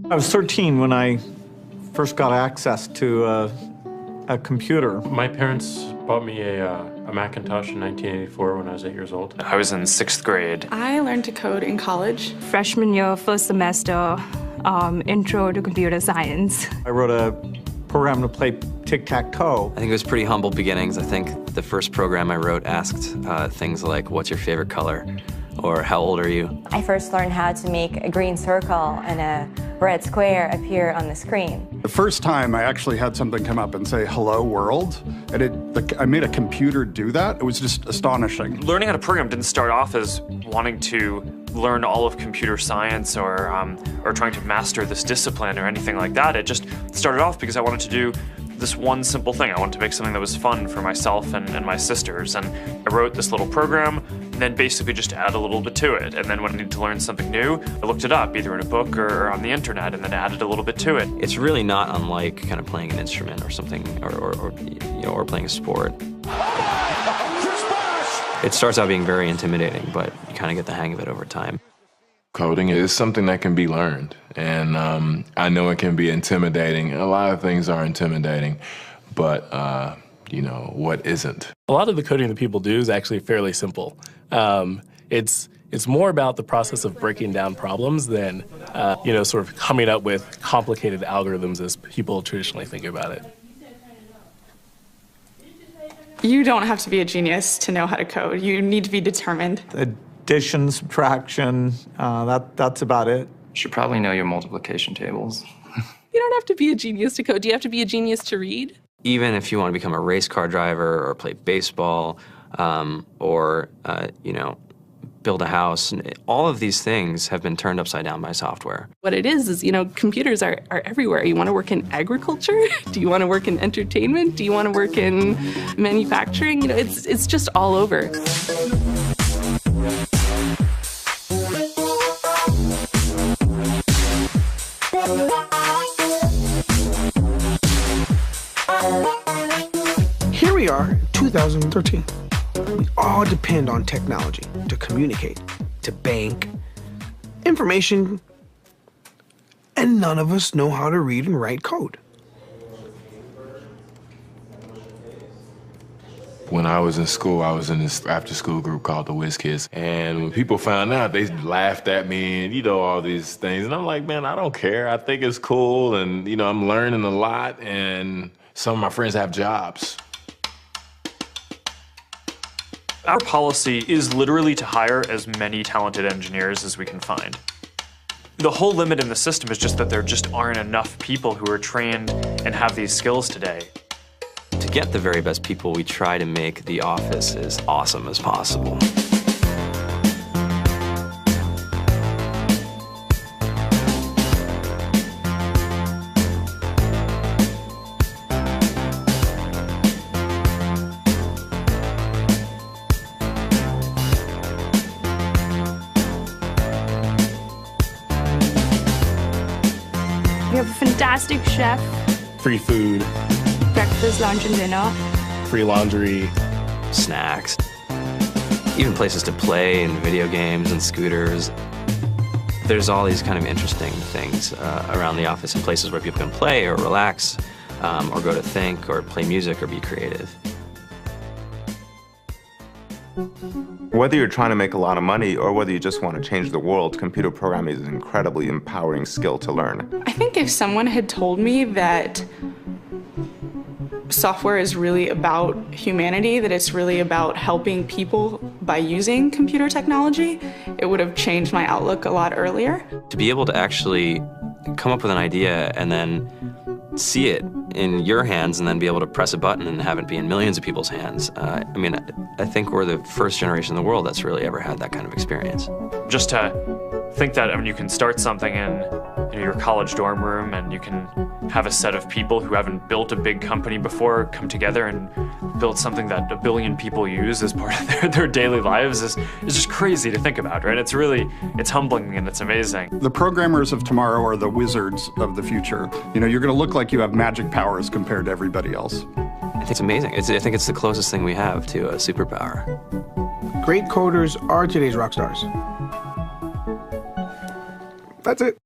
I was 13 when I first got access to a computer. My parents bought me a Macintosh in 1984 when I was 8 years old. I was in 6th grade. I learned to code in college. Freshman year, first semester, intro to computer science. I wrote a program to play tic-tac-toe. I think it was pretty humble beginnings. I think the first program I wrote asked things like, what's your favorite color? Or how old are you? I first learned how to make a green circle and a red square appear on the screen. The first time I actually had something come up and say, hello world, and I made a computer do that. It was just astonishing. Learning how to program didn't start off as wanting to learn all of computer science or trying to master this discipline or anything like that. It just started off because I wanted to do this one simple thing. I wanted to make something that was fun for myself and my sisters. And I wrote this little program and then basically just add a little bit to it. And then when I needed to learn something new, I looked it up either in a book or on the internet and then added a little bit to it. It's really not unlike kind of playing an instrument or something or playing a sport. It starts out being very intimidating, but you kind of get the hang of it over time. Coding is something that can be learned, and I know it can be intimidating. A lot of things are intimidating, but you know, what isn't? A lot of the coding that people do is actually fairly simple. It's more about the process of breaking down problems than sort of coming up with complicated algorithms as people traditionally think about it. You don't have to be a genius to know how to code. You need to be determined. Addition, subtraction, that's about it. You should probably know your multiplication tables. You don't have to be a genius to code. Do you have to be a genius to read? Even if you want to become a race car driver or play baseball or build a house, all of these things have been turned upside down by software. What it is, computers are everywhere. You want to work in agriculture? Do you want to work in entertainment? Do you want to work in manufacturing? It's just all over. Here we are, 2013. We all depend on technology to communicate, to bank, information, and none of us know how to read and write code. When I was in school, I was in this after-school group called the Whiz Kids, and when people found out, they laughed at me and, all these things. And I'm like, man, I don't care. I think it's cool, and, I'm learning a lot, and some of my friends have jobs. Our policy is literally to hire as many talented engineers as we can find. The whole limit in the system is just that there just aren't enough people who are trained and have these skills today. To get the very best people, we try to make the office as awesome as possible. We have a fantastic chef. Free food, Breakfast, lunch, and dinner. free laundry, snacks, even places to play and video games and scooters. There's all these kind of interesting things around the office and places where people can play or relax or go to think or play music or be creative. Whether you're trying to make a lot of money or whether you just want to change the world, computer programming is an incredibly empowering skill to learn. I think if someone had told me that software is really about humanity, that it's really about helping people by using computer technology, it would have changed my outlook a lot earlier. To be able to actually come up with an idea and then see it in your hands and then be able to press a button and have it be in millions of people's hands. I think we're the first generation in the world that's really ever had that kind of experience. Just to think that you can start something in your college dorm room and you can have a set of people who haven't built a big company before come together and build something that 1 billion people use as part of their daily lives is just crazy to think about, right? It's humbling and it's amazing. The programmers of tomorrow are the wizards of the future. You're going to look like you have magic powers compared to everybody else. I think it's amazing. I think it's the closest thing we have to a superpower. Great coders are today's rock stars. That's it.